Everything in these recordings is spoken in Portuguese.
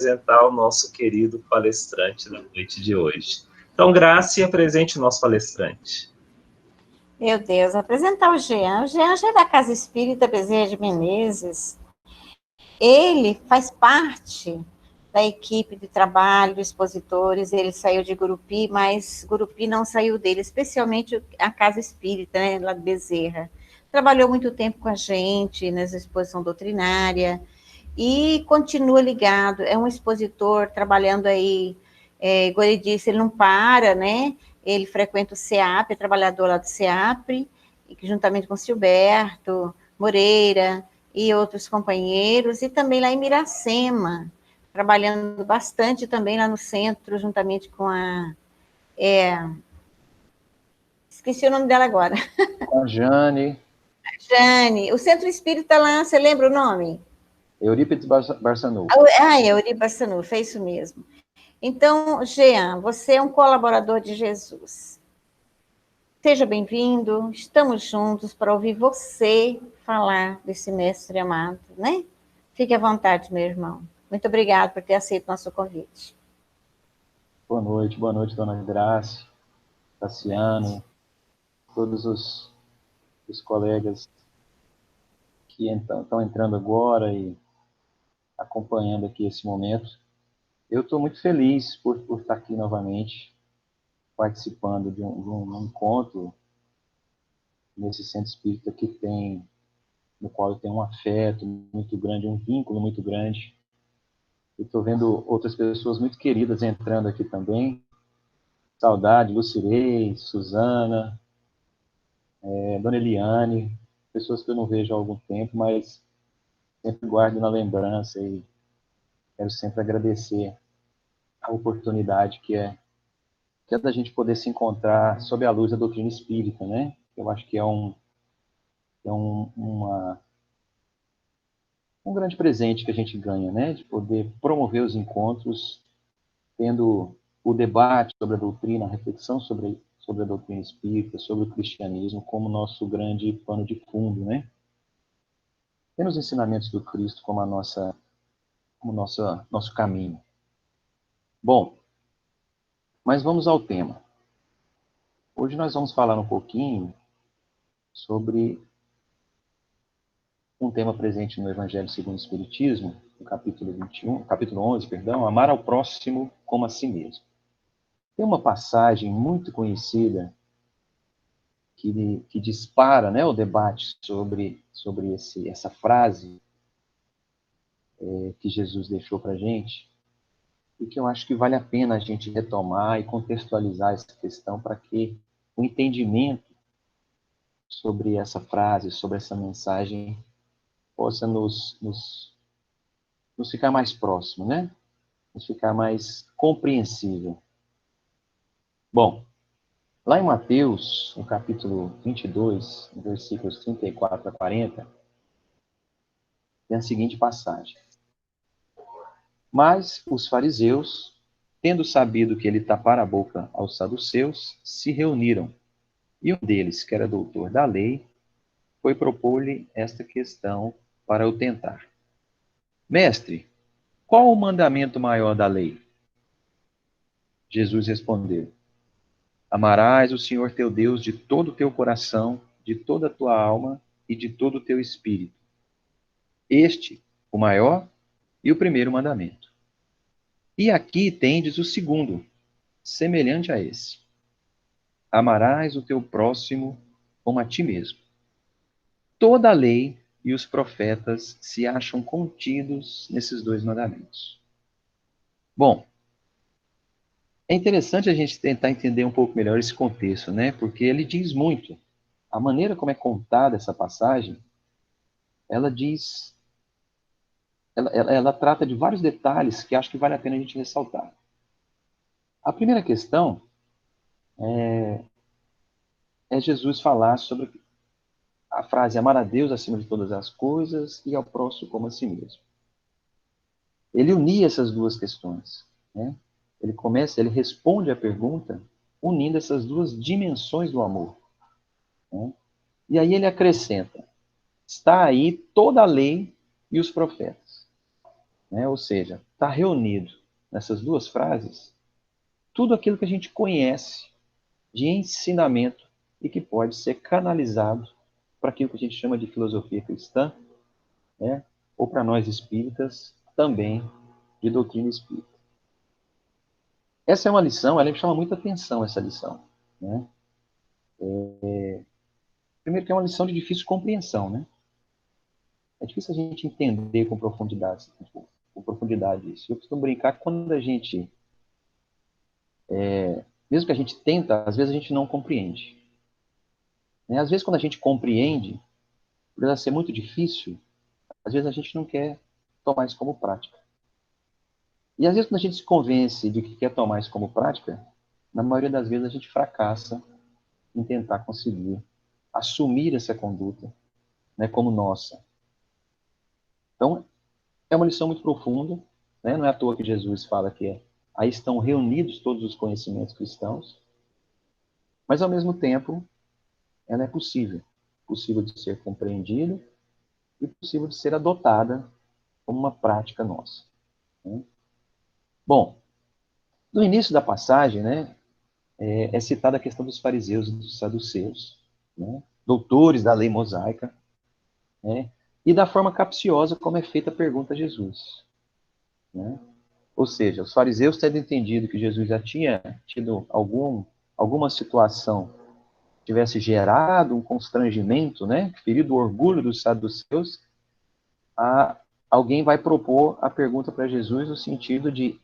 apresentar o nosso querido palestrante da noite de hoje. Então, Graça, apresente o nosso palestrante. Meu Deus, apresentar o Jean. O Jean já é da Casa Espírita Bezerra de Menezes. Ele faz parte da equipe de trabalho, expositores. Ele saiu de Gurupi, mas Gurupi não saiu dele, especialmente a Casa Espírita, né, lá de Bezerra. Trabalhou muito tempo com a gente nessa exposição doutrinária e continua ligado. É um expositor trabalhando aí, igual ele disse, ele não para, né? Ele frequenta o CEAP, é trabalhador lá do CEAP, juntamente com Silberto Moreira e outros companheiros, e também lá em Miracema, trabalhando bastante também lá no centro, juntamente com a... esqueci o nome dela agora. Com a Jane. Jane. O Centro Espírita lá, você lembra o nome? Eurípides Barçanufo. Eurípides Barçanufo, é isso mesmo. Então, Jean, você é um colaborador de Jesus. Seja bem-vindo, estamos juntos para ouvir você falar desse mestre amado, né? Fique à vontade, meu irmão. Muito obrigado por ter aceito o nosso convite. Boa noite, dona Graça, Tassiano, todos os colegas que estão entrando agora e acompanhando aqui esse momento. Eu estou muito feliz por estar aqui novamente, participando de um encontro nesse centro espírita no qual eu tenho um afeto muito grande, um vínculo muito grande. Eu estou vendo outras pessoas muito queridas entrando aqui também. Saudade, Lucirei, Suzana, Dona Eliane, pessoas que eu não vejo há algum tempo, mas sempre guardo na lembrança e quero sempre agradecer a oportunidade que é da gente poder se encontrar sob a luz da doutrina espírita, né? Eu acho que é um grande presente que a gente ganha, né? De poder promover os encontros, tendo o debate sobre a doutrina, a reflexão sobre a doutrina espírita, sobre o cristianismo como nosso grande pano de fundo, né? Tendo os ensinamentos do Cristo como nosso caminho. Bom, mas vamos ao tema. Hoje nós vamos falar um pouquinho sobre um tema presente no Evangelho segundo o Espiritismo, no capítulo 11, amar ao próximo como a si mesmo. Tem uma passagem muito conhecida que dispara, né, o debate sobre essa frase que Jesus deixou para a gente, e que eu acho que vale a pena a gente retomar e contextualizar essa questão para que o entendimento sobre essa frase, sobre essa mensagem, possa nos ficar mais próximo, né? Nos ficar mais compreensível. Bom, lá em Mateus, no capítulo 22, versículos 34 a 40, tem a seguinte passagem. Mas os fariseus, tendo sabido que ele tapara a boca aos saduceus, se reuniram. E um deles, que era doutor da lei, foi propor-lhe esta questão para o tentar. Mestre, qual o mandamento maior da lei? Jesus respondeu: Amarás o Senhor teu Deus de todo o teu coração, de toda a tua alma e de todo o teu espírito. Este, o maior e o primeiro mandamento. E aqui tendes o segundo, semelhante a esse. Amarás o teu próximo como a ti mesmo. Toda a lei e os profetas se acham contidos nesses dois mandamentos. Bom, é interessante a gente tentar entender um pouco melhor esse contexto, né? Porque ele diz muito. A maneira como é contada essa passagem, ela diz, ela trata de vários detalhes que acho que vale a pena a gente ressaltar. A primeira questão é Jesus falar sobre a frase amar a Deus acima de todas as coisas e ao próximo como a si mesmo. Ele unia essas duas questões, né? Ele responde à pergunta unindo essas duas dimensões do amor, né? E aí ele acrescenta, está aí toda a lei e os profetas, né? Ou seja, está reunido nessas duas frases tudo aquilo que a gente conhece de ensinamento e que pode ser canalizado para aquilo que a gente chama de filosofia cristã, né? Ou para nós espíritas, também de doutrina espírita. Essa é uma lição, ela me chama muita atenção, essa lição, né? Primeiro que é uma lição de difícil compreensão, né? É difícil a gente entender com profundidade isso. Eu costumo brincar que quando a gente, mesmo que a gente tenta, às vezes a gente não compreende. Né? Às vezes quando a gente compreende, por ela ser muito difícil, às vezes a gente não quer tomar isso como prática. E às vezes quando a gente se convence de que quer tomar isso como prática, na maioria das vezes a gente fracassa em tentar conseguir assumir essa conduta, né, como nossa. Então, é uma lição muito profunda, né? Não é à toa que Jesus fala que aí estão reunidos todos os conhecimentos cristãos, mas ao mesmo tempo ela é possível de ser compreendida e possível de ser adotada como uma prática nossa. Né? Bom, no início da passagem, né, é citada a questão dos fariseus e dos saduceus, né, doutores da lei mosaica, né, e da forma capciosa como é feita a pergunta a Jesus. Né? Ou seja, os fariseus tendo entendido que Jesus já tinha tido alguma situação que tivesse gerado um constrangimento, né, ferido o orgulho dos saduceus, alguém vai propor a pergunta para Jesus no sentido de,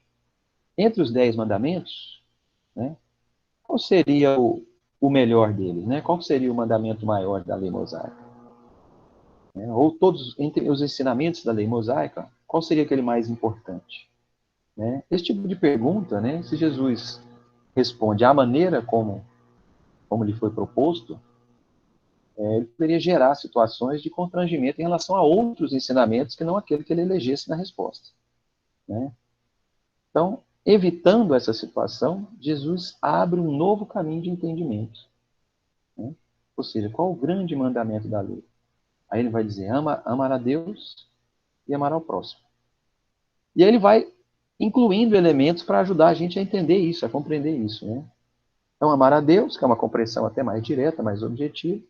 entre os 10 mandamentos, né, qual seria o melhor deles? Né? Qual seria o mandamento maior da lei mosaica? Né? Ou todos, entre os ensinamentos da lei mosaica, qual seria aquele mais importante? Né? Esse tipo de pergunta, né, se Jesus responde à maneira como lhe foi proposto, ele poderia gerar situações de constrangimento em relação a outros ensinamentos que não aquele que ele elegesse na resposta. Né? Então, evitando essa situação, Jesus abre um novo caminho de entendimento. Né? Ou seja, qual o grande mandamento da lei? Aí ele vai dizer, amar a Deus e amar ao próximo. E aí ele vai incluindo elementos para ajudar a gente a entender isso, a compreender isso. Né? Então, amar a Deus, que é uma compreensão até mais direta, mais objetiva,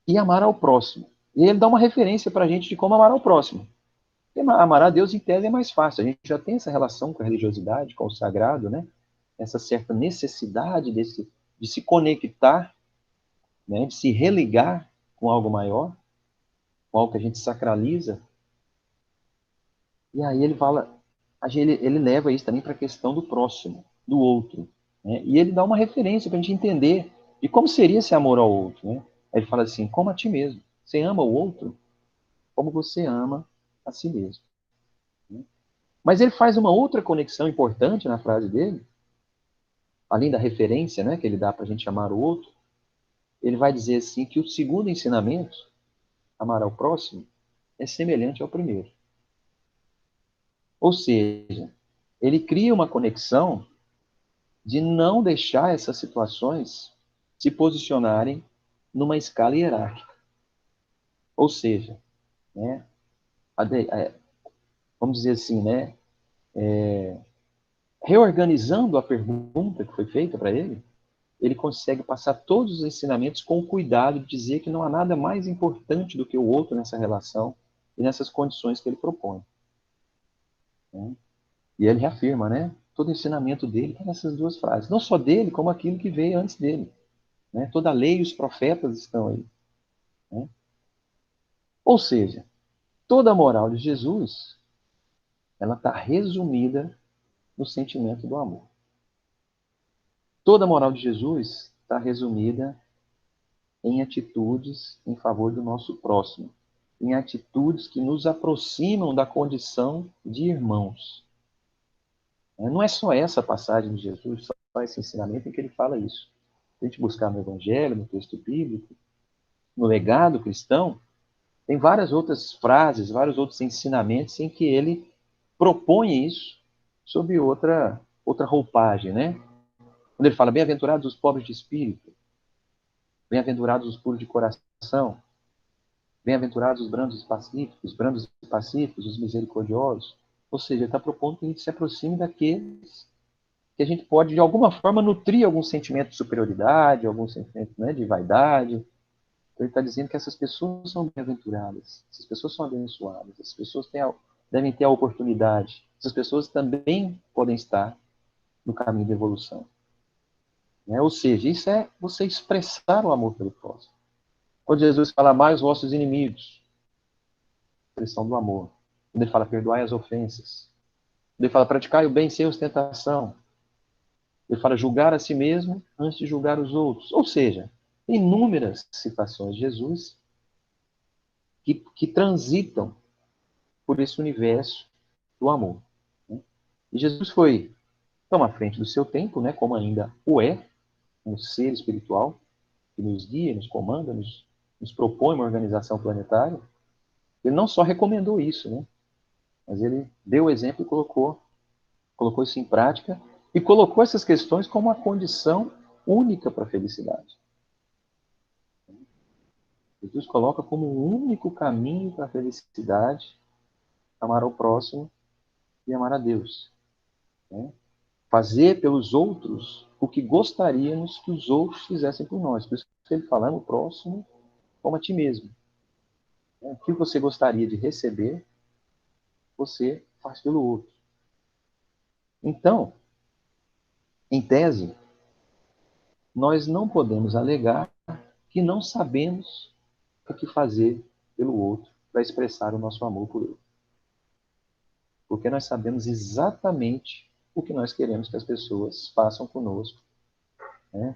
e amar ao próximo. E ele dá uma referência para a gente de como amar ao próximo. E amar a Deus, em tese, é mais fácil. A gente já tem essa relação com a religiosidade, com o sagrado, né? Essa certa necessidade de se conectar, né? De se religar com algo maior, com algo que a gente sacraliza. E aí ele fala, ele leva isso também para a questão do próximo, do outro. Né? E ele dá uma referência para a gente entender de como seria esse amor ao outro. Né? Aí ele fala assim, como a ti mesmo. Você ama o outro como você ama a si mesmo. Mas ele faz uma outra conexão importante na frase dele, além da referência, né, que ele dá para a gente amar o outro. Ele vai dizer assim que o segundo ensinamento, amar ao próximo, é semelhante ao primeiro. Ou seja, ele cria uma conexão de não deixar essas situações se posicionarem numa escala hierárquica. Ou seja, né, vamos dizer assim, né, reorganizando a pergunta que foi feita para ele consegue passar todos os ensinamentos com o cuidado de dizer que não há nada mais importante do que o outro nessa relação e nessas condições que ele propõe. Né? E ele reafirma, né? Todo o ensinamento dele está nessas duas frases. Não só dele, como aquilo que veio antes dele. Né? Toda a lei e os profetas estão aí. Né? Ou seja, toda a moral de Jesus, ela está resumida no sentimento do amor. Toda a moral de Jesus está resumida em atitudes em favor do nosso próximo, em atitudes que nos aproximam da condição de irmãos. Não é só essa passagem de Jesus, só esse ensinamento em que ele fala isso. Se a gente buscar no Evangelho, no texto bíblico, no legado cristão, tem várias outras frases, vários outros ensinamentos em que ele propõe isso sob outra roupagem, né? Quando ele fala, bem-aventurados os pobres de espírito, bem-aventurados os puros de coração, bem-aventurados os brandos e pacíficos, os misericordiosos. Ou seja, ele está propondo que a gente se aproxime daqueles que a gente pode, de alguma forma, nutrir algum sentimento de superioridade, algum sentimento, né, de vaidade. Então, ele está dizendo que essas pessoas são bem-aventuradas, essas pessoas são abençoadas, essas pessoas devem ter a oportunidade, essas pessoas também podem estar no caminho da evolução. Né? Ou seja, isso é você expressar o amor pelo próximo. Quando Jesus fala, amai os vossos inimigos, expressão do amor. Quando ele fala, perdoai as ofensas. Quando ele fala, praticai o bem sem ostentação. Ele fala, julgar a si mesmo antes de julgar os outros. Ou seja, tem inúmeras citações de Jesus que transitam por esse universo do amor. Né? E Jesus foi tão à frente do seu tempo, né, como ainda o é, um ser espiritual, que nos guia, nos comanda, nos propõe uma organização planetária. Ele não só recomendou isso, né, mas ele deu o exemplo e colocou isso em prática e colocou essas questões como uma condição única para a felicidade. Jesus coloca como o único caminho para a felicidade amar ao próximo e amar a Deus. Né? Fazer pelos outros o que gostaríamos que os outros fizessem por nós. Por isso que ele fala, ama o próximo como a ti mesmo. O que você gostaria de receber, você faz pelo outro. Então, em tese, nós não podemos alegar que não sabemos o que fazer pelo outro para expressar o nosso amor por ele. Porque nós sabemos exatamente o que nós queremos que as pessoas façam conosco, né?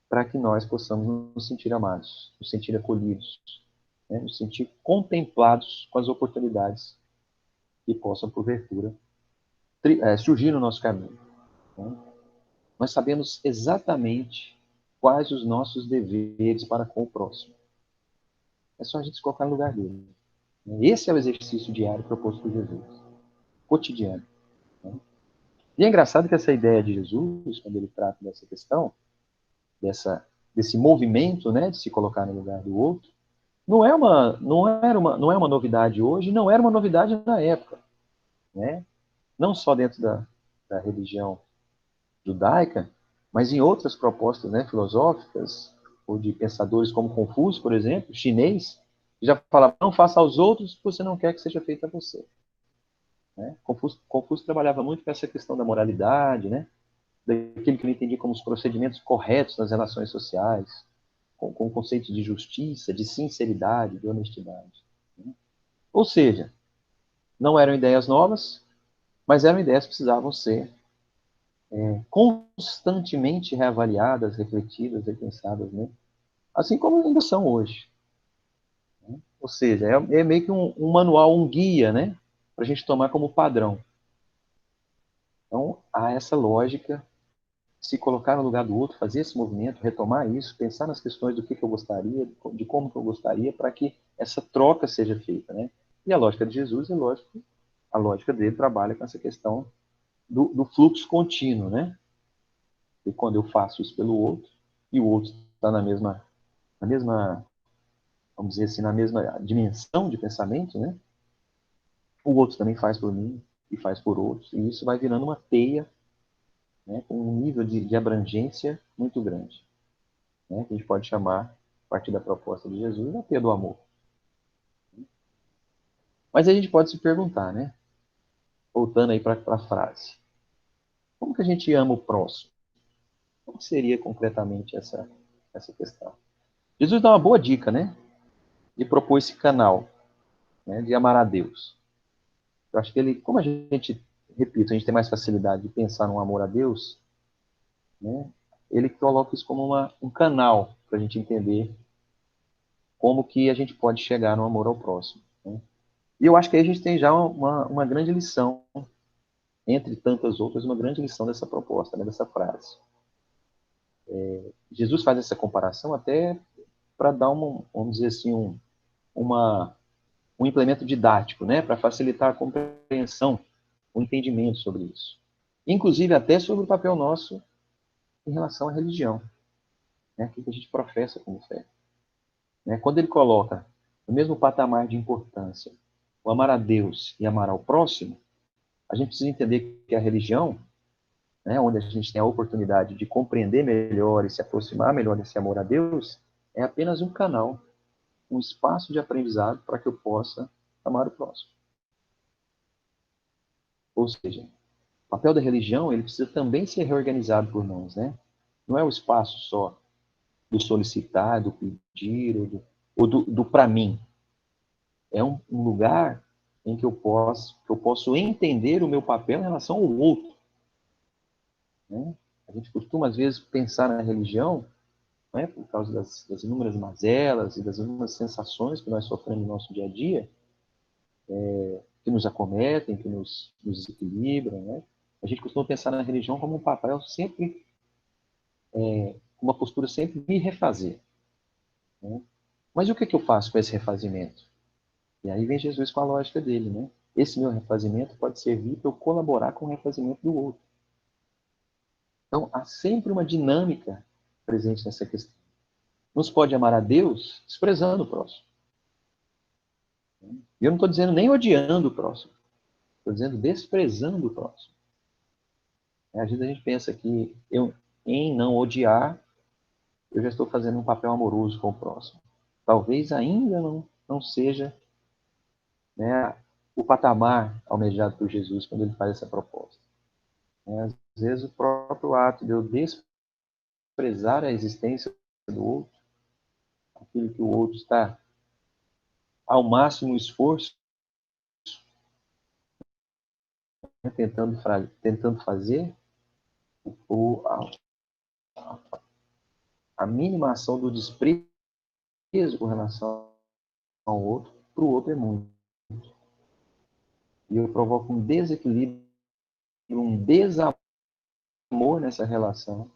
Para que nós possamos nos sentir amados, nos sentir acolhidos, né? Nos sentir contemplados com as oportunidades que possam, porventura, surgir no nosso caminho. Né? Nós sabemos exatamente quais os nossos deveres para com o próximo. É só a gente se colocar no lugar dele. Esse é o exercício diário proposto por Jesus, cotidiano. Né? E é engraçado que essa ideia de Jesus, quando ele trata dessa questão, desse movimento, né, de se colocar no lugar do outro, não é uma novidade hoje, não era uma novidade na época. Né? Não só dentro da religião judaica, mas em outras propostas, né, filosóficas, ou de pensadores como Confúcio, por exemplo, chinês, já falava, não faça aos outros o que você não quer que seja feito a você. Né? Confúcio trabalhava muito com essa questão da moralidade, né, daquilo que ele entendia como os procedimentos corretos nas relações sociais, com o conceito de justiça, de sinceridade, de honestidade. Né? Ou seja, não eram ideias novas, mas eram ideias que precisavam ser constantemente reavaliadas, refletidas, repensadas, né? Assim como ainda são hoje. Né? Ou seja, é meio que um manual, um guia, né? Para a gente tomar como padrão. Então, há essa lógica, se colocar no lugar do outro, fazer esse movimento, retomar isso, pensar nas questões do que eu gostaria, de como que eu gostaria, para que essa troca seja feita, né? E a lógica de Jesus, a lógica dele trabalha com essa questão do fluxo contínuo, né? E quando eu faço isso pelo outro, e o outro está na mesma, vamos dizer assim, na mesma dimensão de pensamento, né? O outro também faz por mim e faz por outros, e isso vai virando uma teia, né, com um nível de abrangência muito grande, né, que a gente pode chamar, a partir da proposta de Jesus, a teia do amor. Mas a gente pode se perguntar, né, voltando aí para a frase, como que a gente ama o próximo? Como seria concretamente essa questão? Jesus dá uma boa dica, né, de propor esse canal, né, de amar a Deus. Eu acho que ele, como a gente, repito, a gente tem mais facilidade de pensar no amor a Deus, né, ele coloca isso como um canal para a gente entender como que a gente pode chegar no amor ao próximo. Né? E eu acho que aí a gente tem já uma grande lição, entre tantas outras, uma grande lição dessa proposta, né, dessa frase. Jesus faz essa comparação até para dar, vamos dizer assim, um implemento didático, né, para facilitar a compreensão, o entendimento sobre isso. Inclusive até sobre o papel nosso em relação à religião, né, aquilo que a gente professa como fé. Né? Quando ele coloca no mesmo patamar de importância o amar a Deus e amar ao próximo, A gente precisa entender que a religião, né, onde a gente tem a oportunidade de compreender melhor e se aproximar melhor desse amor a Deus, é apenas um canal, um espaço de aprendizado para que eu possa amar o próximo. Ou seja, o papel da religião, ele precisa também ser reorganizado por nós, né? Não é o espaço só do solicitar, do pedir, ou do para mim. É um lugar em que eu posso entender o meu papel em relação ao outro. Né? A gente costuma, às vezes, pensar na religião, né, por causa das inúmeras mazelas e das inúmeras sensações que nós sofremos no nosso dia a dia, que nos acometem, que nos desequilibram. Né? A gente costuma pensar na religião como um papel sempre, uma postura sempre de me refazer. Né? Mas o que eu faço com esse refazimento? E aí vem Jesus com a lógica dele, né? Esse meu refazimento pode servir para eu colaborar com o refazimento do outro. Então, há sempre uma dinâmica presente nessa questão. Não se pode amar a Deus desprezando o próximo. E eu não estou dizendo nem odiando o próximo. Estou dizendo desprezando o próximo. Às vezes a gente pensa que em não odiar, eu já estou fazendo um papel amoroso com o próximo. Talvez ainda não seja, né, o patamar almejado por Jesus quando ele faz essa proposta. Às vezes o próprio ato de eu desprezar a existência do outro, aquilo que o outro está ao máximo esforço, né, tentando fazer, a mínima ação do desprezo com relação ao outro, para o outro é muito. E eu provoco um desequilíbrio, um desamor nessa relação.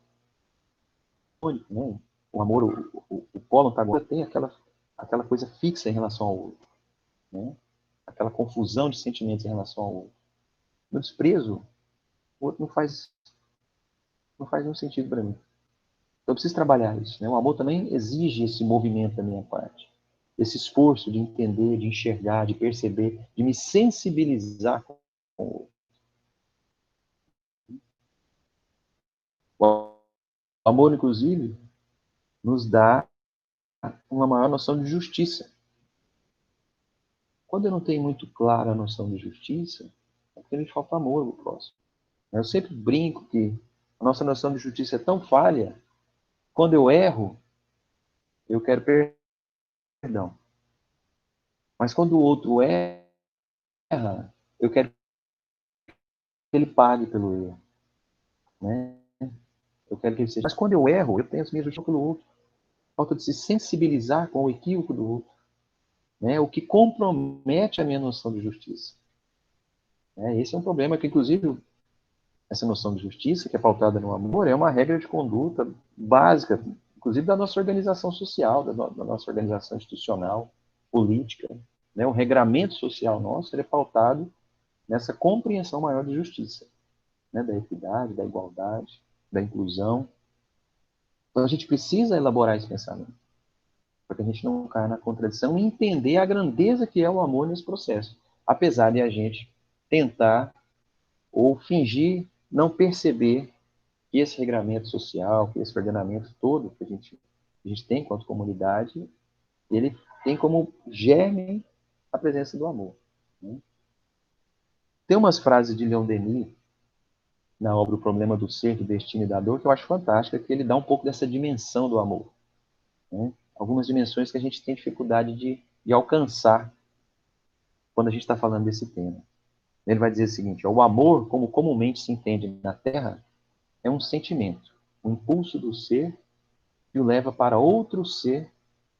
Né? O amor, o polo antagônico tem aquela coisa fixa em relação ao outro. Né? Aquela confusão de sentimentos em relação ao outro. No desprezo, o outro não faz nenhum sentido para mim. Então eu preciso trabalhar isso. Né? O amor também exige esse movimento da minha parte. Esse esforço de entender, de enxergar, de perceber, de me sensibilizar com o outro. O amor, inclusive, nos dá uma maior noção de justiça. Quando eu não tenho muito clara a noção de justiça, é porque me falta amor no próximo. Eu sempre brinco que a nossa noção de justiça é tão falha, quando eu erro, eu quero perdão. Mas quando o outro erra, eu quero que ele pague pelo erro. Né? Eu quero que ele seja. Mas quando eu erro, eu tenho as minhas justiça pelo outro. Falta de se sensibilizar com o equívoco do outro. Né? O que compromete a minha noção de justiça. Esse é um problema que, inclusive, essa noção de justiça, que é pautada no amor, é uma regra de conduta básica, inclusive da nossa organização social, da nossa organização institucional, política. Né? O regramento social nosso ele é pautado nessa compreensão maior de justiça, né? Da equidade, da igualdade, da inclusão. Então a gente precisa elaborar esse pensamento, para que a gente não caia na contradição e entender a grandeza que é o amor nesse processo, apesar de a gente tentar ou fingir não perceber que esse regramento social, que esse ordenamento todo que a gente tem enquanto comunidade, ele tem como germe a presença do amor. Né? Tem umas frases de Leon Denis, na obra O Problema do Ser, do Destino e da Dor, que eu acho fantástica, que ele dá um pouco dessa dimensão do amor. Né? Algumas dimensões que a gente tem dificuldade de alcançar quando a gente está falando desse tema. Ele vai dizer o seguinte: o amor, como comumente se entende na Terra, é um sentimento, um impulso do ser que o leva para outro ser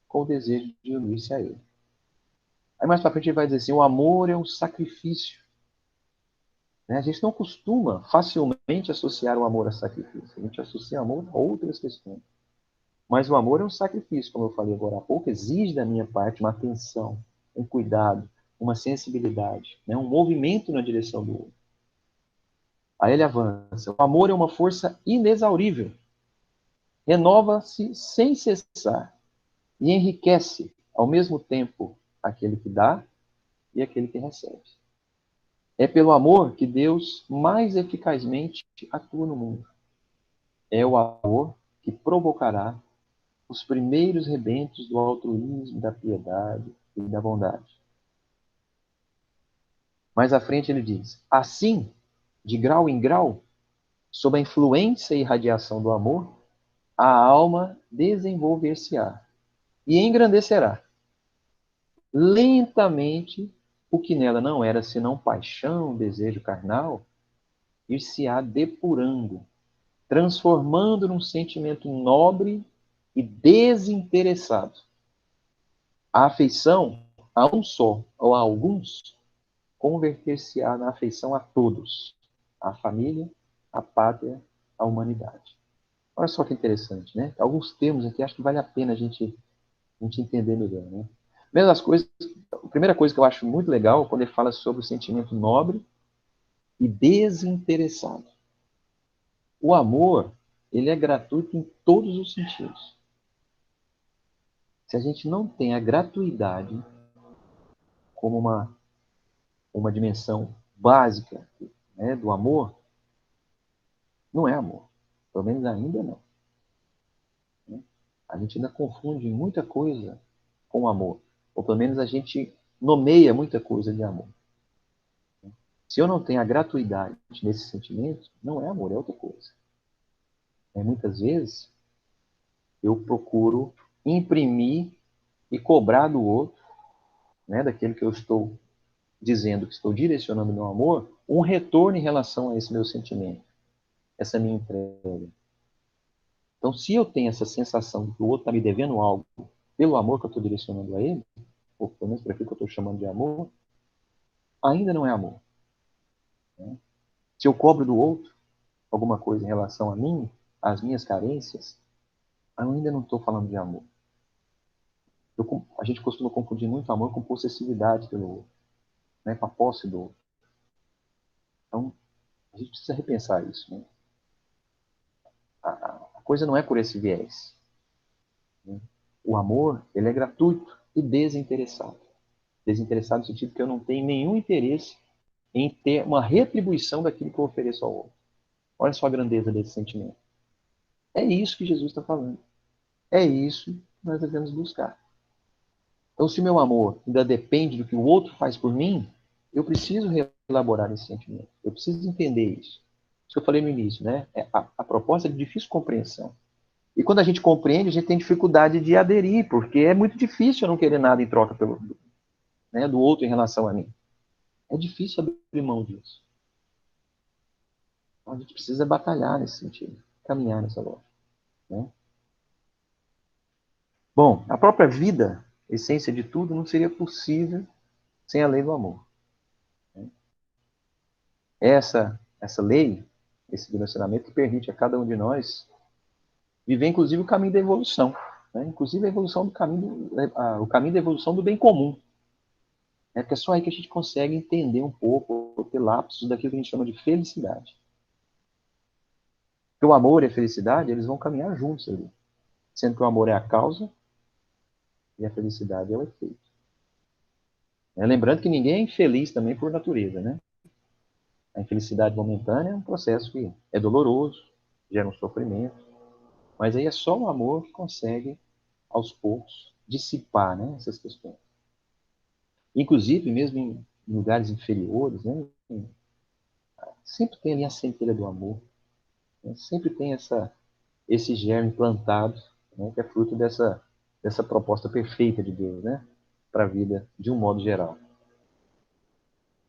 com o desejo de unir-se a ele. Aí mais para frente ele vai dizer assim: o amor é um sacrifício. Né? A gente não costuma facilmente associar o amor a sacrifício. A gente associa amor a outras questões. Mas o amor é um sacrifício, como eu falei agora há pouco, exige da minha parte uma atenção, um cuidado, uma sensibilidade, né? Um movimento na direção do outro. Aí ele avança: o amor é uma força inexaurível. Renova-se sem cessar e enriquece, ao mesmo tempo, aquele que dá e aquele que recebe. É pelo amor que Deus mais eficazmente atua no mundo. É o amor que provocará os primeiros rebentos do altruísmo, da piedade e da bondade. Mais à frente ele diz: assim, de grau em grau, sob a influência e radiação do amor, a alma desenvolver-se-á e engrandecerá. Lentamente, o que nela não era senão paixão, desejo carnal, ir-se-á depurando, transformando num sentimento nobre e desinteressado. A afeição a um só ou a alguns converter-se-á na afeição a todos, à família, à pátria, à humanidade. Olha só que interessante, né? Alguns termos aqui acho que vale a pena a gente entender melhor, né? Mesmo as coisas, a primeira coisa que eu acho muito legal quando ele fala sobre o sentimento nobre e desinteressado. O amor, ele é gratuito em todos os sentidos. Se a gente não tem a gratuidade como uma dimensão básica, né, do amor, não é amor. Pelo menos ainda não. Né? A gente ainda confunde muita coisa com amor. Ou pelo menos a gente nomeia muita coisa de amor. Se eu não tenho a gratuidade nesse sentimento, não é amor, é outra coisa. Muitas vezes eu procuro imprimir e cobrar do outro, né, daquele que eu estou dizendo que estou direcionando meu amor, um retorno em relação a esse meu sentimento, essa minha entrega. Então, se eu tenho essa sensação de que o outro está me devendo algo pelo amor que eu estou direcionando a ele, ou pelo menos para aquilo que eu estou chamando de amor, ainda não é amor. Né? Se eu cobro do outro alguma coisa em relação a mim, às minhas carências, eu ainda não estou falando de amor. A gente costuma confundir muito amor com possessividade pelo outro, né? Com a posse do outro. Então, a gente precisa repensar isso. Né? A coisa não é por esse viés. Né? O amor, ele é gratuito e desinteressado. Desinteressado no sentido que eu não tenho nenhum interesse em ter uma retribuição daquilo que eu ofereço ao outro. Olha só a grandeza desse sentimento. É isso que Jesus está falando. É isso que nós devemos buscar. Então, se meu amor ainda depende do que o outro faz por mim, eu preciso reelaborar esse sentimento. Eu preciso entender isso. Isso que eu falei no início, né? A proposta é de difícil compreensão. E quando a gente compreende, a gente tem dificuldade de aderir, porque é muito difícil eu não querer nada em troca né, do outro em relação a mim. É difícil abrir mão disso. Então, a gente precisa batalhar nesse sentido, caminhar nessa lógica. Né? Bom, a própria vida, essência de tudo, não seria possível sem a lei do amor. Né? Essa lei, esse dimensionamento que permite a cada um de nós viver, inclusive, o caminho da evolução. Né? Inclusive, a evolução do caminho, o caminho da evolução do bem comum. Porque é só aí que a gente consegue entender um pouco, ter lapsos daquilo que a gente chama de felicidade. Porque o amor e a felicidade, eles vão caminhar juntos ali. Sendo que o amor é a causa e a felicidade é o efeito. Lembrando que ninguém é infeliz também por natureza, né? A infelicidade momentânea é um processo que é doloroso, gera um sofrimento, mas aí é só o amor que consegue, aos poucos, dissipar, né, essas questões. Inclusive, mesmo em lugares inferiores, né, sempre tem ali a centelha do amor, né, sempre tem esse germe plantado, né, que é fruto dessa proposta perfeita de Deus, né, para a vida de um modo geral.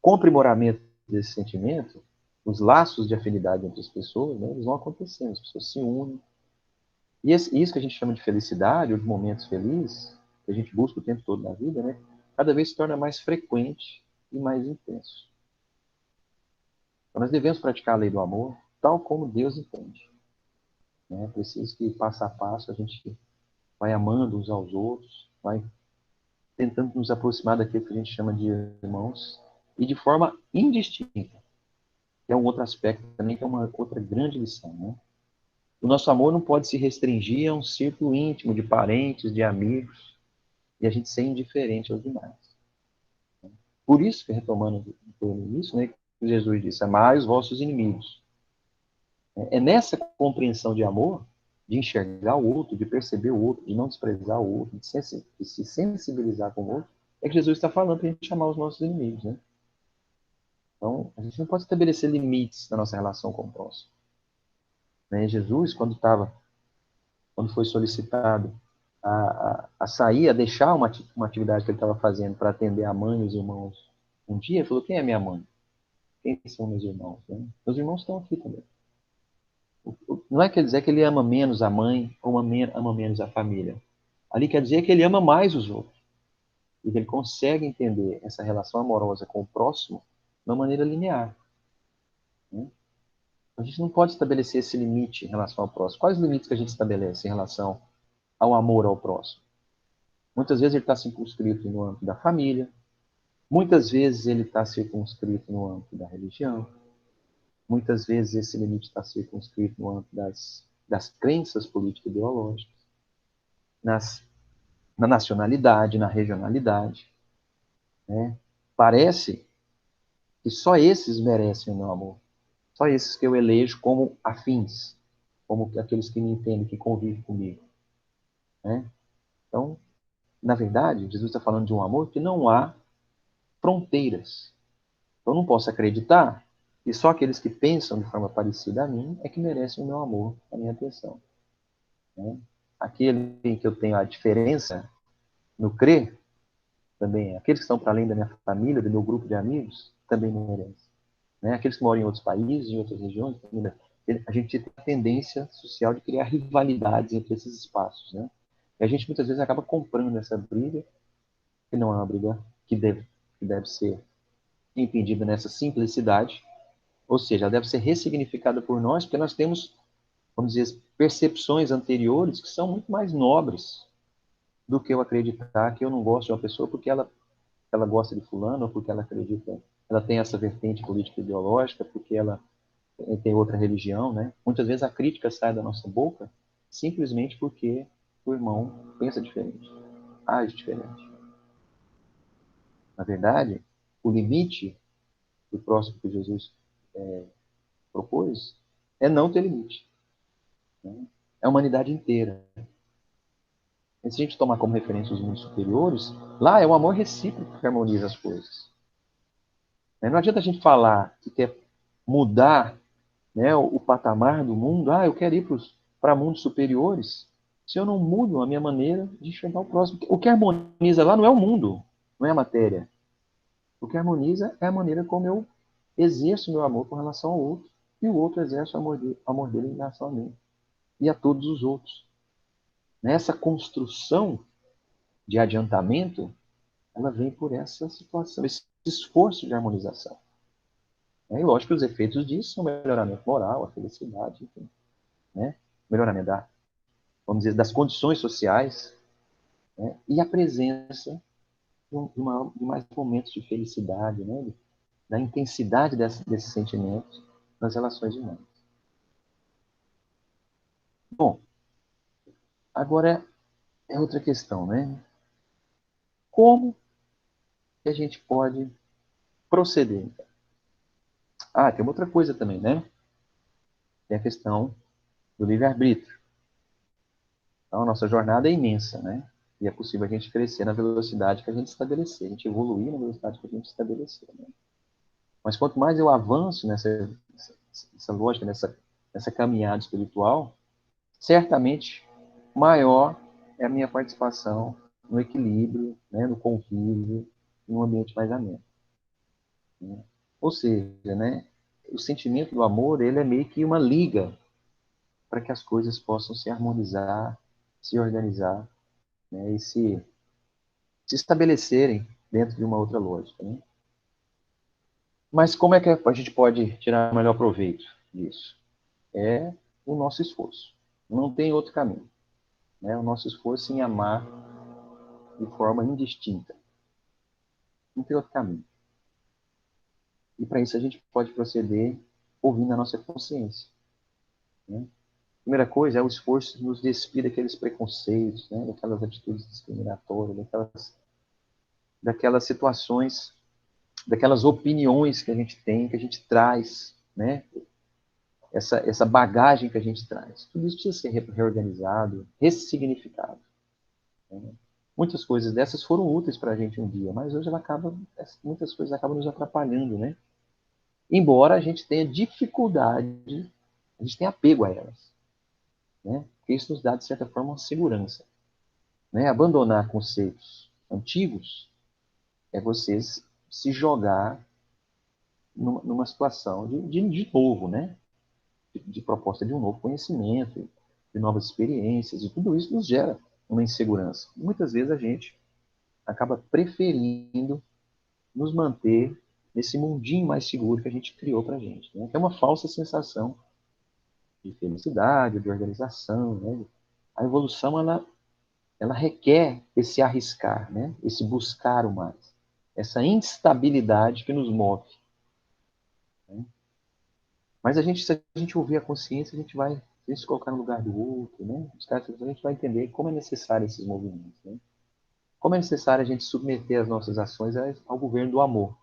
Com o aprimoramento desse sentimento, os laços de afinidade entre as pessoas, né, eles vão acontecendo, as pessoas se unem. E isso que a gente chama de felicidade, ou de momentos felizes, que a gente busca o tempo todo na vida, né, cada vez se torna mais frequente e mais intenso. Então, nós devemos praticar a lei do amor tal como Deus entende. É preciso que, passo a passo, a gente vai amando uns aos outros, vai tentando nos aproximar daquilo que a gente chama de irmãos, e de forma indistinta. Que é um outro aspecto também, que é uma outra grande lição. Né? O nosso amor não pode se restringir a um círculo íntimo de parentes, de amigos, e a gente ser indiferente aos demais. Por isso que, retomando o início, né, que Jesus disse, amai os vossos inimigos. É nessa compreensão de amor, de enxergar o outro, de perceber o outro, de não desprezar o outro, de se sensibilizar com o outro, é que Jesus está falando para a gente amar os nossos inimigos, né? Então, a gente não pode estabelecer limites na nossa relação com o próximo. Né? Jesus, quando foi solicitado a sair, a deixar uma atividade que ele estava fazendo para atender a mãe e os irmãos, um dia ele falou, quem é minha mãe? Quem são meus irmãos? Né? Meus irmãos estão aqui também. Não é quer dizer que ele ama menos a mãe ou ama menos a família. Ali quer dizer que ele ama mais os outros. E que ele consegue entender essa relação amorosa com o próximo de uma maneira linear. Né? A gente não pode estabelecer esse limite em relação ao próximo. Quais os limites que a gente estabelece em relação ao amor ao próximo? Muitas vezes ele está circunscrito no âmbito da família, muitas vezes ele está circunscrito no âmbito da religião, muitas vezes esse limite está circunscrito no âmbito das crenças político-ideológicas, na nacionalidade, na regionalidade. Né? Parece que só esses merecem o meu amor. Só esses que eu elejo como afins, como aqueles que me entendem, que convivem comigo. Né? Então, na verdade, Jesus está falando de um amor que não há fronteiras. Eu não posso acreditar que só aqueles que pensam de forma parecida a mim é que merecem o meu amor, a minha atenção. Né? Aquele em que eu tenho a diferença no crer, também, aqueles que estão para além da minha família, do meu grupo de amigos, também me merecem. Né? Aqueles que moram em outros países, em outras regiões, a gente tem a tendência social de criar rivalidades entre esses espaços. Né? E a gente muitas vezes acaba comprando essa briga, que não é uma briga que deve ser impedida nessa simplicidade, ou seja, ela deve ser ressignificada por nós, porque nós temos, vamos dizer, percepções anteriores que são muito mais nobres do que eu acreditar que eu não gosto de uma pessoa porque ela gosta de fulano, ou porque ela acredita, ela tem essa vertente política ideológica, porque ela tem outra religião, né? Muitas vezes a crítica sai da nossa boca simplesmente porque o irmão pensa diferente, age diferente. Na verdade, o limite do próximo que Jesus propôs é não ter limite. Né? É a humanidade inteira. E se a gente tomar como referência os mundos superiores, lá é o amor recíproco que harmoniza as coisas. Não adianta a gente falar que quer mudar, né, o patamar do mundo, eu quero ir para mundos superiores, se eu não mudo a minha maneira de enxergar o próximo. O que harmoniza lá não é o mundo, não é a matéria. O que harmoniza é a maneira como eu exerço meu amor com relação ao outro, e o outro exerce o amor dele em relação a mim e a todos os outros. Nessa construção de adiantamento, ela vem por essa situação, esse esforço de harmonização. E lógico que os efeitos disso são o melhoramento moral, a felicidade, enfim, né? Melhoramento vamos dizer, das condições sociais, né? E a presença de mais momentos de felicidade, né? Da intensidade desses sentimentos nas relações humanas. Bom, agora é outra questão, né? Como que a gente pode proceder? Tem uma outra coisa também, né? Tem a questão do livre-arbítrio. Então, a nossa jornada é imensa, né? E é possível a gente crescer na velocidade que a gente estabelecer, a gente evoluir na velocidade que a gente estabelecer. Né? Mas quanto mais eu avanço nessa lógica, nessa caminhada espiritual, certamente maior é a minha participação no equilíbrio, né? No convívio, em um ambiente mais ameno. Né? Ou seja, né? O sentimento do amor, ele é meio que uma liga para que as coisas possam se harmonizar, se organizar, né? E se estabelecerem dentro de uma outra lógica. Né? Mas como é que a gente pode tirar o melhor proveito disso? É o nosso esforço. Não tem outro caminho. Né? O nosso esforço em amar de forma indistinta. Não tem outro caminho. E para isso a gente pode proceder ouvindo a nossa consciência. Né? A primeira coisa é o esforço de nos despir daqueles preconceitos, daquelas atitudes discriminatórias, daquelas situações daquelas opiniões que a gente tem, que a gente traz, né? Essa bagagem que a gente traz. Tudo isso precisa ser reorganizado, ressignificado. Né? Muitas coisas dessas foram úteis para a gente um dia, mas hoje muitas coisas acabam nos atrapalhando, né? Embora a gente tenha dificuldade, a gente tenha apego a elas. Né? Porque isso nos dá, de certa forma, uma segurança. Né? Abandonar conceitos antigos é você se jogar numa situação de novo, né? De proposta de um novo conhecimento, de novas experiências, e tudo isso nos gera uma insegurança. Muitas vezes a gente acaba preferindo nos manter nesse mundinho mais seguro que a gente criou para a gente. Né? Que é uma falsa sensação de felicidade, de organização. Né? A evolução, ela requer esse arriscar, né? Esse buscar o mais. Essa instabilidade que nos move. Né? Mas se a gente ouvir a consciência, a gente vai se colocar no lugar do outro, né? A gente vai entender como é necessário esses movimentos. Né? Como é necessário a gente submeter as nossas ações ao governo do amor.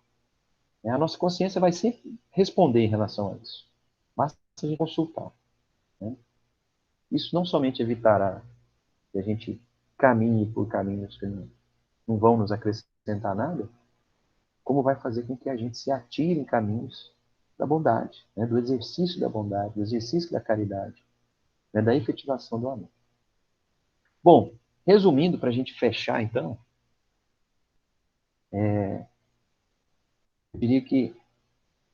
A nossa consciência vai sempre responder em relação a isso. Basta a gente consultar. Né? Isso não somente evitará que a gente caminhe por caminhos que não vão nos acrescentar nada, como vai fazer com que a gente se atire em caminhos da bondade, né? Do exercício da bondade, do exercício da caridade, né? Da efetivação do amor. Bom, resumindo, para a gente fechar, então, eu diria que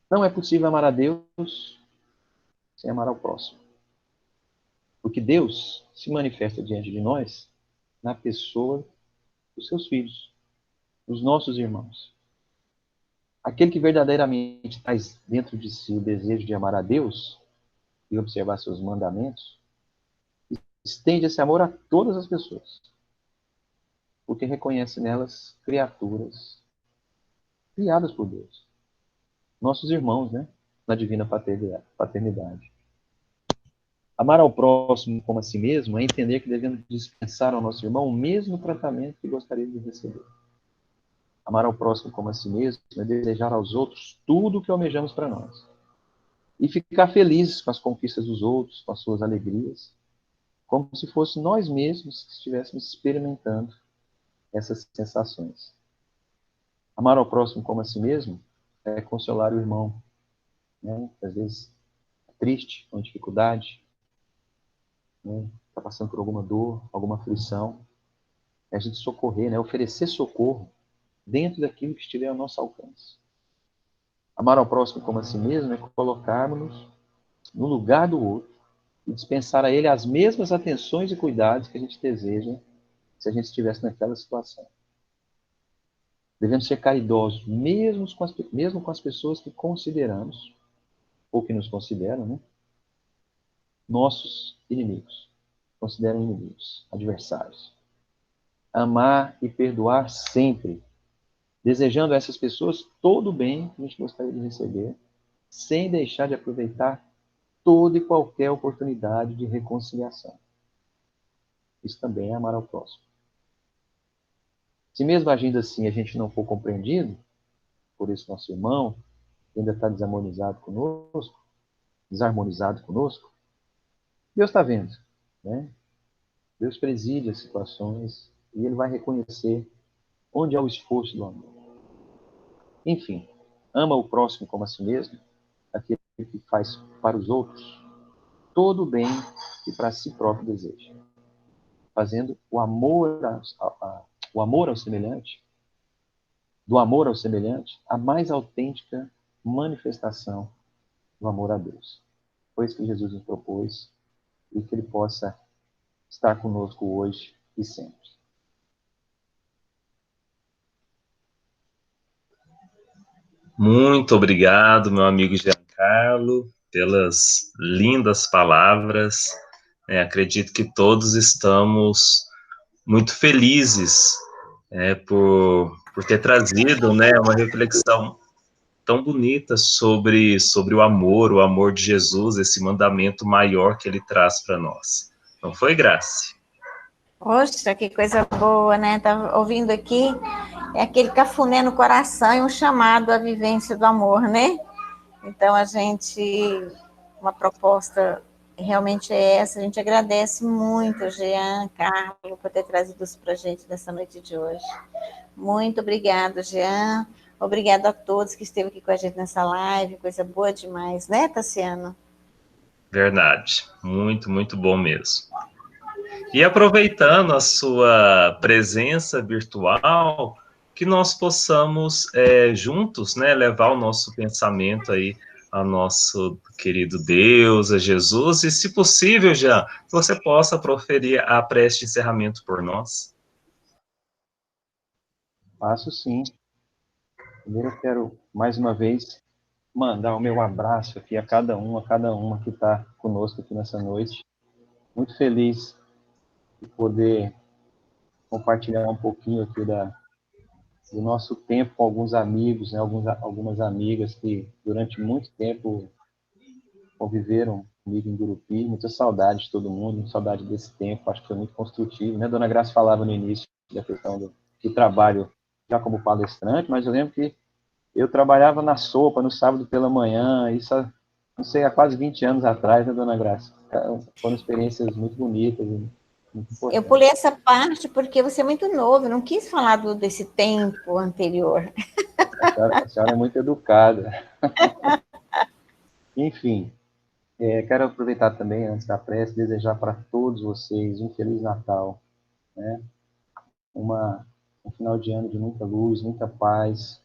não é possível amar a Deus sem amar ao próximo. Porque Deus se manifesta diante de nós na pessoa dos seus filhos, dos nossos irmãos. Aquele que verdadeiramente traz dentro de si o desejo de amar a Deus e observar seus mandamentos, estende esse amor a todas as pessoas, porque reconhece nelas criaturas criadas por Deus. Nossos irmãos, né? Na divina paternidade. Amar ao próximo como a si mesmo é entender que devemos dispensar ao nosso irmão o mesmo tratamento que gostaríamos de receber. Amar ao próximo como a si mesmo é desejar aos outros tudo o que almejamos para nós. E ficar felizes com as conquistas dos outros, com as suas alegrias, como se fosse nós mesmos que estivéssemos experimentando essas sensações. Amar ao próximo como a si mesmo é consolar o irmão, né? Às vezes triste, com dificuldade, né? Está passando por alguma dor, alguma aflição. É a gente socorrer, né? Oferecer socorro dentro daquilo que estiver ao nosso alcance. Amar ao próximo como a si mesmo é colocarmos-nos no lugar do outro e dispensar a ele as mesmas atenções e cuidados que a gente deseja se a gente estivesse naquela situação. Devemos ser caridosos, mesmo com as pessoas que consideramos, ou que nos consideram, né? Nossos inimigos. Consideram inimigos, adversários. Amar e perdoar sempre, desejando a essas pessoas todo o bem que a gente gostaria de receber, sem deixar de aproveitar toda e qualquer oportunidade de reconciliação. Isso também é amar ao próximo. Se mesmo agindo assim a gente não for compreendido por esse nosso irmão, que ainda está desarmonizado conosco, Deus está vendo, né? Deus preside as situações e Ele vai reconhecer onde há o esforço do amor. Enfim, ama o próximo como a si mesmo, aquele que faz para os outros todo o bem que para si próprio deseja, fazendo o amor ao semelhante, do amor ao semelhante, a mais autêntica manifestação do amor a Deus. Foi isso que Jesus nos propôs e que Ele possa estar conosco hoje e sempre. Muito obrigado, meu amigo Giancarlo, pelas lindas palavras. Acredito que todos estamos muito felizes por ter trazido, uma reflexão tão bonita sobre o amor de Jesus, esse mandamento maior que Ele traz para nós. Não foi, Grace? Poxa, que coisa boa, né? Estava ouvindo aqui É aquele cafuné no coração e um chamado à vivência do amor, né? Então, uma proposta realmente é essa. A gente agradece muito, Jean, Carlos, por ter trazido isso para a gente nessa noite de hoje. Muito obrigada, Jean. Obrigada a todos que esteve aqui com a gente nessa live. Coisa boa demais, né, Tassiano? Verdade. Muito, muito bom mesmo. E aproveitando a sua presença virtual, que nós possamos juntos, né, levar o nosso pensamento aí ao nosso querido Deus, a Jesus, e se possível, já, que você possa proferir a prece de encerramento por nós. Faço sim. Primeiro eu quero, mais uma vez, mandar o meu abraço aqui a cada uma que está conosco aqui nessa noite. Muito feliz de poder compartilhar um pouquinho aqui do nosso tempo com alguns amigos, né, algumas amigas que durante muito tempo conviveram comigo em Gurupi. Muita saudade de todo mundo, muita saudade desse tempo. Acho que foi muito construtivo, né? Dona Graça falava no início da questão do trabalho já como palestrante, mas eu lembro que eu trabalhava na sopa no sábado pela manhã, isso, não sei, há quase 20 anos atrás, né, Dona Graça? Foram experiências muito bonitas e muito Eu importantes. pulei essa parte porque você é muito novo, não quis falar desse tempo anterior. A senhora é muito educada. Enfim, quero aproveitar também, antes da prece, desejar para todos vocês um Feliz Natal, né? Um final de ano de muita luz, muita paz,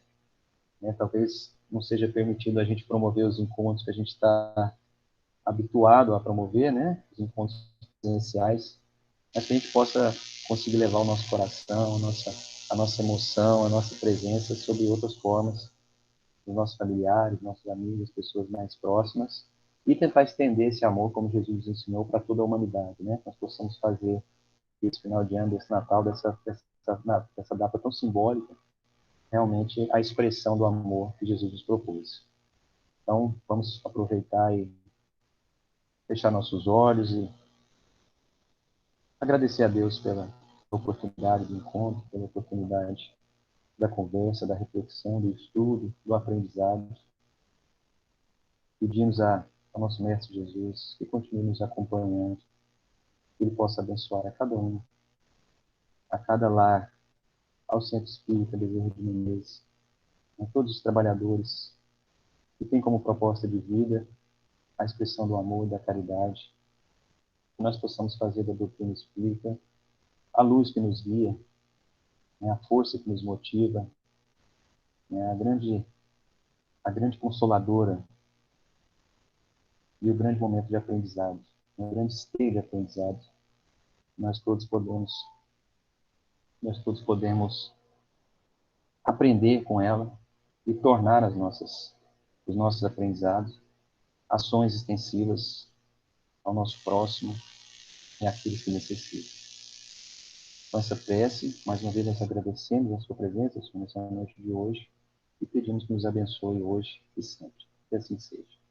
né? Talvez não seja permitido a gente promover os encontros que a gente está habituado a promover, né? Os encontros presenciais, mas que a gente possa conseguir levar o nosso coração, a nossa emoção, a nossa presença sobre outras formas, dos nossos familiares, nossos amigos, pessoas mais próximas, e tentar estender esse amor, como Jesus nos ensinou, para toda a humanidade, né? Nós possamos fazer esse final de ano, desse Natal, dessa data tão simbólica, realmente a expressão do amor que Jesus nos propôs. Então, vamos aproveitar e fechar nossos olhos e agradecer a Deus pela oportunidade do encontro, pela oportunidade da conversa, da reflexão, do estudo, do aprendizado. Pedimos ao nosso Mestre Jesus que continue nos acompanhando, que Ele possa abençoar a cada um, a cada lar, ao Centro Espírita Bezerra de Menezes, a todos os trabalhadores que têm como proposta de vida a expressão do amor e da caridade, que nós possamos fazer da doutrina espírita a luz que nos guia, né, a força que nos motiva, né, a grande consoladora e o grande momento de aprendizado, um grande esteio de aprendizado. Nós todos podemos, nós todos podemos aprender com ela e tornar os nossos aprendizados ações extensivas ao nosso próximo e àqueles que necessitam. Com essa prece, mais uma vez nós agradecemos a sua presença, Senhor, nessa noite de hoje e pedimos que nos abençoe hoje e sempre. Que assim seja.